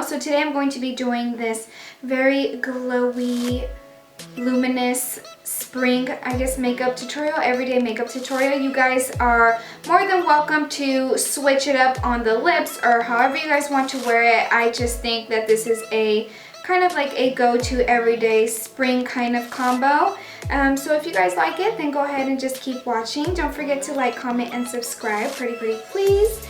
So today I'm going to be doing this very glowy, luminous spring, I guess, makeup tutorial, everyday makeup tutorial. You guys are more than welcome to switch it up on the lips or however you guys want to wear it. I just think that this is a kind of like a go-to everyday spring kind of combo. So if you guys like it, then go ahead and just keep watching. Don't forget to like, comment, and subscribe, pretty please.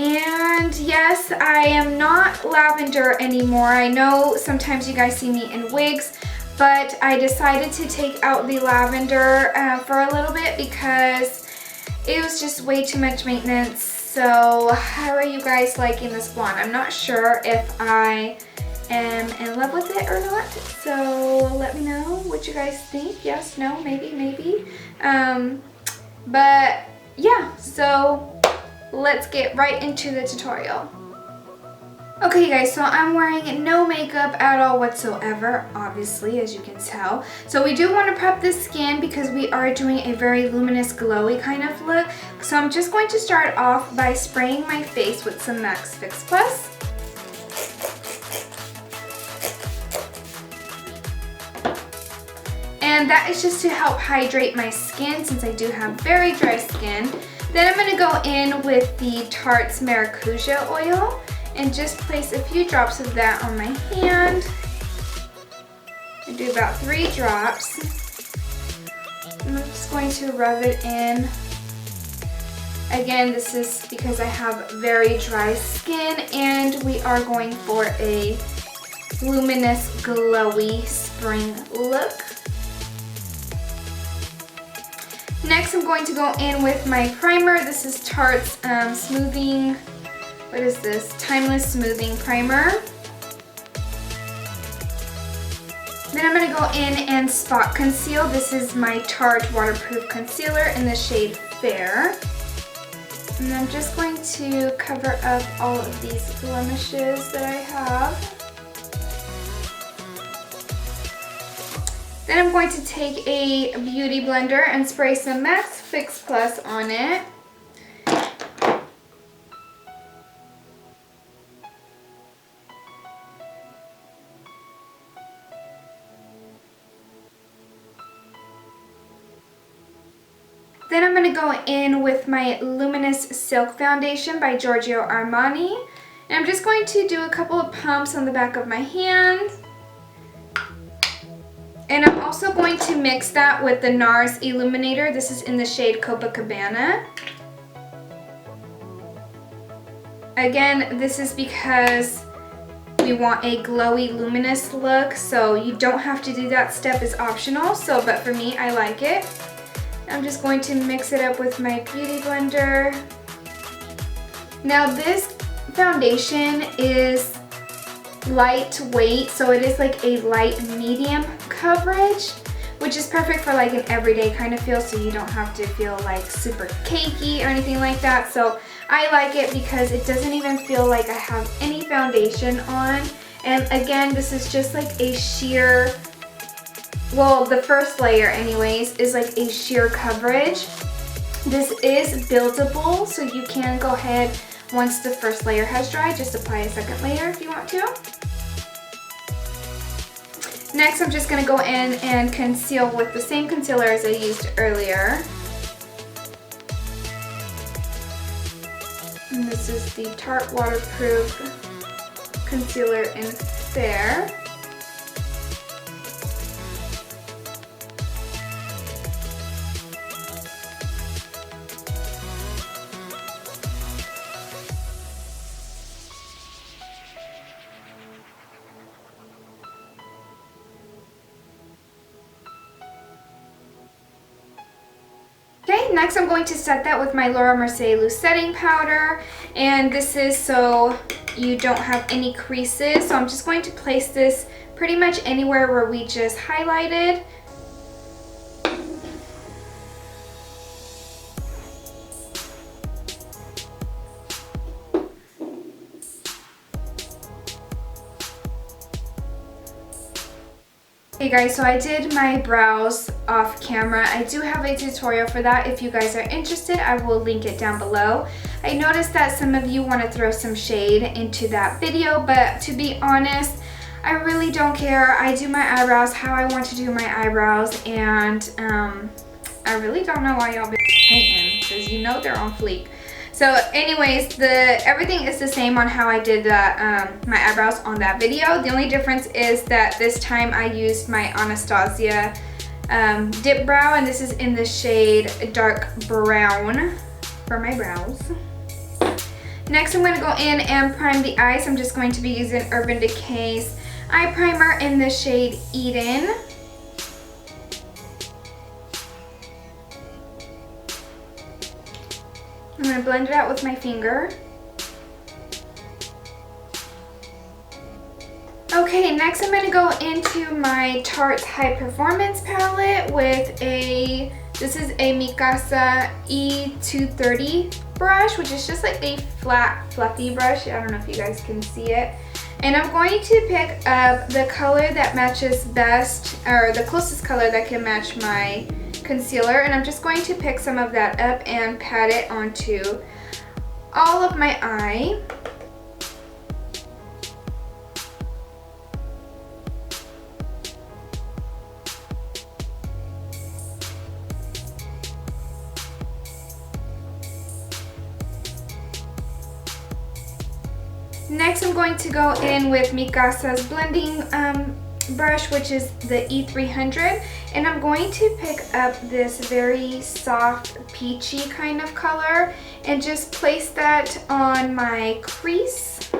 And yes, I am not lavender anymore. I know sometimes you guys see me in wigs, but I decided to take out the lavender for a little bit because it was just way too much maintenance. So how are you guys liking this blonde? I'm not sure if I am in love with it or not, so let me know what you guys think. Yes, no, maybe. But yeah, so let's get right into the tutorial. Okay, you guys, so I'm wearing no makeup at all whatsoever, obviously, as you can tell. So we do want to prep the skin because we are doing a very luminous, glowy kind of look. So I'm just going to start off by spraying my face with some Max Fix Plus. And that is just to help hydrate my skin since I do have very dry skin. Then I'm going to go in with the Tarte Maracuja Oil and just place a few drops of that on my hand. I do about 3 drops. And I'm just going to rub it in. Again, this is because I have very dry skin and we are going for a luminous, glowy spring look. Next, I'm going to go in with my primer. This is Tarte's smoothing, what is this? Timeless Smoothing Primer. Then I'm going to go in and spot conceal. This is my Tarte Waterproof Concealer in the shade Fair. And I'm just going to cover up all of these blemishes that I have. Then I'm going to take a beauty blender and spray some Max Fix Plus on it. Then I'm going to go in with my Luminous Silk Foundation by Giorgio Armani. And I'm just going to do a couple of pumps on the back of my hand. And I'm also going to mix that with the NARS Illuminator. This is in the shade Copacabana. Again, this is because we want a glowy, luminous look, so you don't have to do that step, it's optional. But for me, I like it. I'm just going to mix it up with my beauty blender. Now this foundation is lightweight, so it is like a light medium coverage, which is perfect for like an everyday kind of feel, so you don't have to feel like super cakey or anything like that. So I like it because it doesn't even feel like I have any foundation on. And again, this is just like a sheer, well, the first layer anyways is like a sheer coverage. This is buildable, so you can go ahead once the first layer has dried, just apply a second layer if you want to. Next, I'm just going to go in and conceal with the same concealer as I used earlier. And this is the Tarte Waterproof Concealer in Fair. Okay, next I'm going to set that with my Mercier loose setting powder, and this is so you don't have any creases. So I'm just going to place this pretty much anywhere where we just highlighted. Okay guys, so I did my brows off camera. I do have a tutorial for that. If you guys are interested, I will link it down below. I noticed that some of you want to throw some shade into that video, but to be honest, I really don't care. I do my eyebrows how I want to do my eyebrows, and I really don't know why y'all been hating, because you know they're on fleek. So anyways, everything is the same on how I did my eyebrows on that video. The only difference is that this time I used my Anastasia dip brow, and this is in the shade dark brown for my brows. Next, I'm going to go in and prime the eyes. I'm just going to be using Urban Decay's eye primer in the shade Eden. I'm going to blend it out with my finger. Okay, next I'm going to go into my Tarte High Performance palette with this is a Mikasa E230 brush, which is just like a flat, fluffy brush. I don't know if you guys can see it. And I'm going to pick up the color that matches best, or the closest color that can match my concealer, and I'm just going to pick some of that up and pat it onto all of my eye. Next, I'm going to go in with Mikasa's blending brush, which is the E300, and I'm going to pick up this very soft peachy kind of color and just place that on my crease.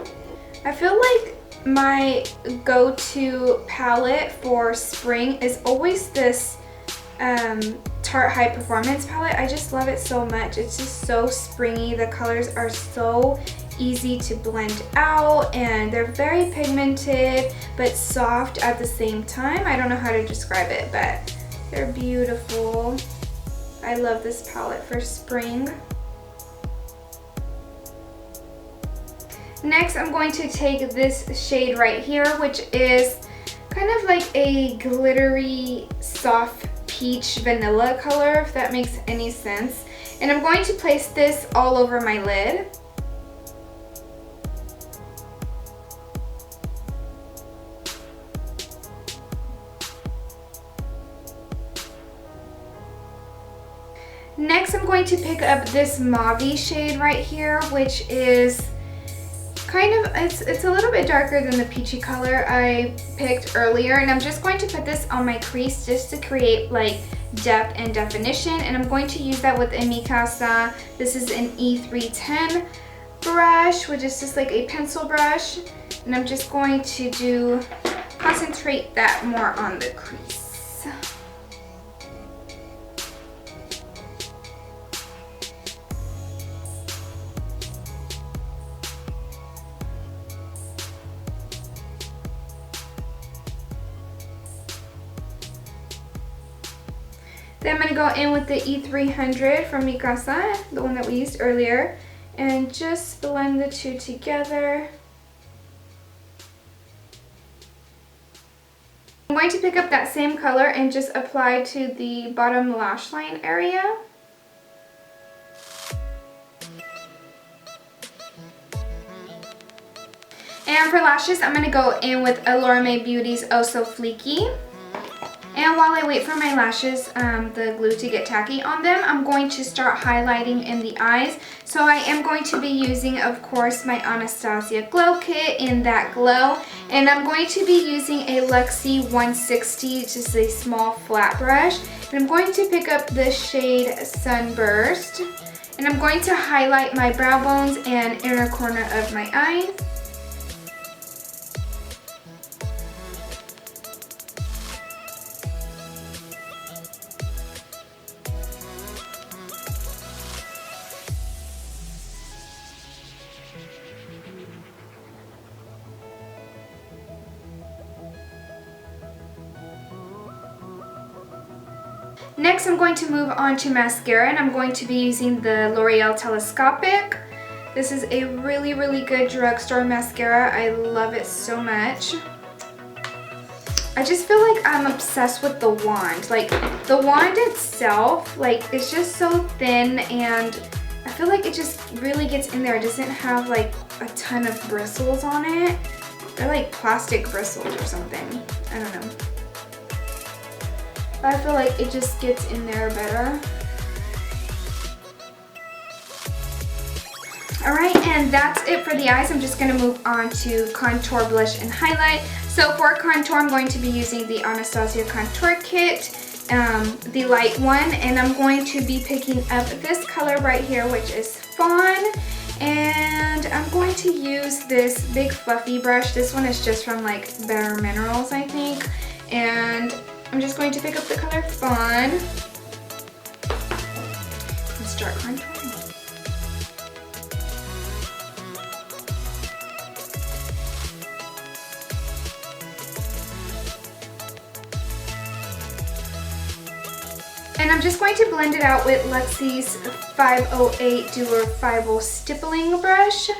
I feel like my go-to palette for spring is always this Tarte High Performance palette. I just love it so much. It's just so springy. The colors are so easy to blend out, and they're very pigmented but soft at the same time. I don't know how to describe it, but they're beautiful. I love this palette for spring. Next, I'm going to take this shade right here, which is kind of like a glittery soft peach vanilla color, if that makes any sense. And I'm going to place this all over my lid. Next, I'm going to pick up this mauve shade right here, which is kind of, it's a little bit darker than the peachy color I picked earlier, and I'm just going to put this on my crease just to create like depth and definition, and I'm going to use that with a Mikasa. This is an E310 brush, which is just like a pencil brush, and I'm just going to concentrate that more on the crease. Then I'm going to go in with the E300 from Mikasa, the one that we used earlier, and just blend the two together. I'm going to pick up that same color and just apply to the bottom lash line area. And for lashes, I'm going to go in with Allurame Beauty's Oh So Fleeky. And while I wait for my lashes, the glue to get tacky on them, I'm going to start highlighting in the eyes. So I am going to be using, of course, my Anastasia Glow Kit in that glow. And I'm going to be using a Luxie 160, just a small flat brush. And I'm going to pick up the shade Sunburst. And I'm going to highlight my brow bones and inner corner of my eye. Next, I'm going to move on to mascara, and I'm going to be using the L'Oreal Telescopic. This is a really, really good drugstore mascara. I love it so much. I just feel like I'm obsessed with the wand. Like, the wand itself, like, it's just so thin, and I feel like it just really gets in there. It doesn't have like a ton of bristles on it. They're like plastic bristles or something. I don't know. But I feel like it just gets in there better. Alright, and that's it for the eyes. I'm just going to move on to contour, blush, and highlight. So for contour, I'm going to be using the Anastasia Contour Kit, the light one, and I'm going to be picking up this color right here, which is Fawn. And I'm going to use this big fluffy brush. This one is just from like Better Minerals, I think. And I'm just going to pick up the color Fawn and start contouring. And I'm just going to blend it out with Luxie's 508 Duo 50 stippling brush.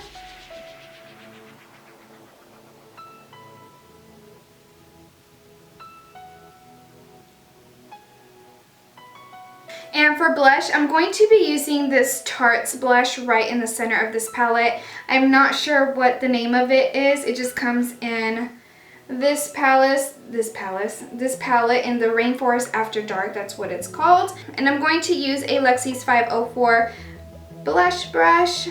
And for blush, I'm going to be using this Tarte's blush right in the center of this palette. I'm not sure what the name of it is. It just comes in this palette in the Rainforest After Dark, that's what it's called. And I'm going to use a Luxie's 504 blush brush.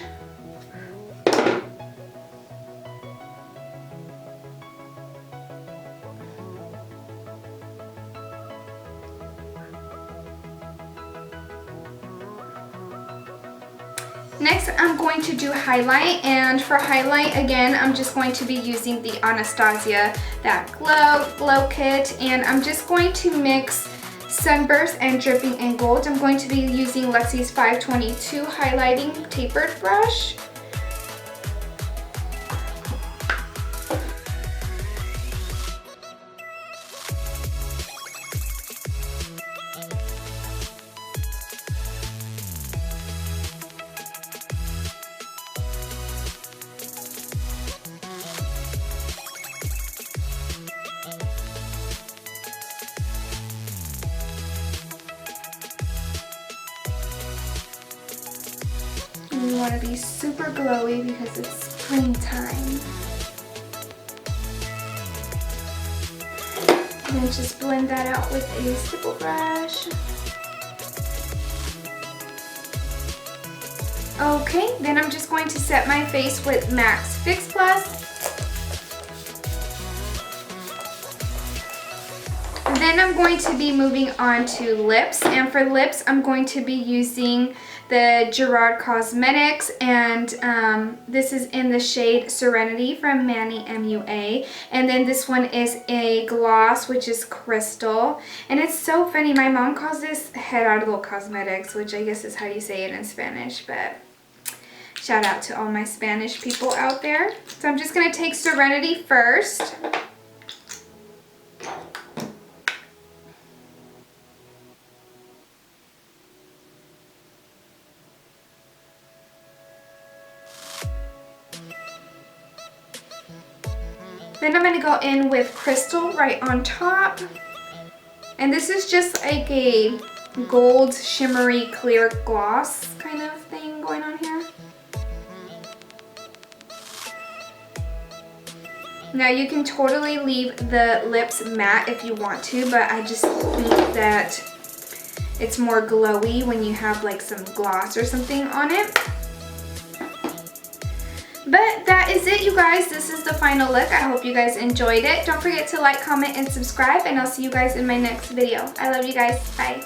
Next, I'm going to do highlight, and for highlight, again, I'm just going to be using the Anastasia That Glow Kit, and I'm just going to mix Sunburst and Dripping in Gold. I'm going to be using Luxie's 522 highlighting tapered brush. You want to be super glowy because it's springtime. And then just blend that out with a stipple brush. Okay, then I'm just going to set my face with MAC's Fix Plus. Then I'm going to be moving on to lips, and for lips I'm going to be using the Gerard Cosmetics, and this is in the shade Serenity from Manny MUA, and then this one is a gloss which is Crystal, and it's so funny, my mom calls this Gerardo Cosmetics, which I guess is how you say it in Spanish, but shout out to all my Spanish people out there. So I'm just going to take Serenity first. Then I'm going to go in with Crystal right on top. And this is just like a gold shimmery clear gloss kind of thing going on here. Now you can totally leave the lips matte if you want to, but I just think that it's more glowy when you have like some gloss or something on it. But that is it, you guys. This is the final look. I hope you guys enjoyed it. Don't forget to like, comment, and subscribe, and I'll see you guys in my next video. I love you guys. Bye.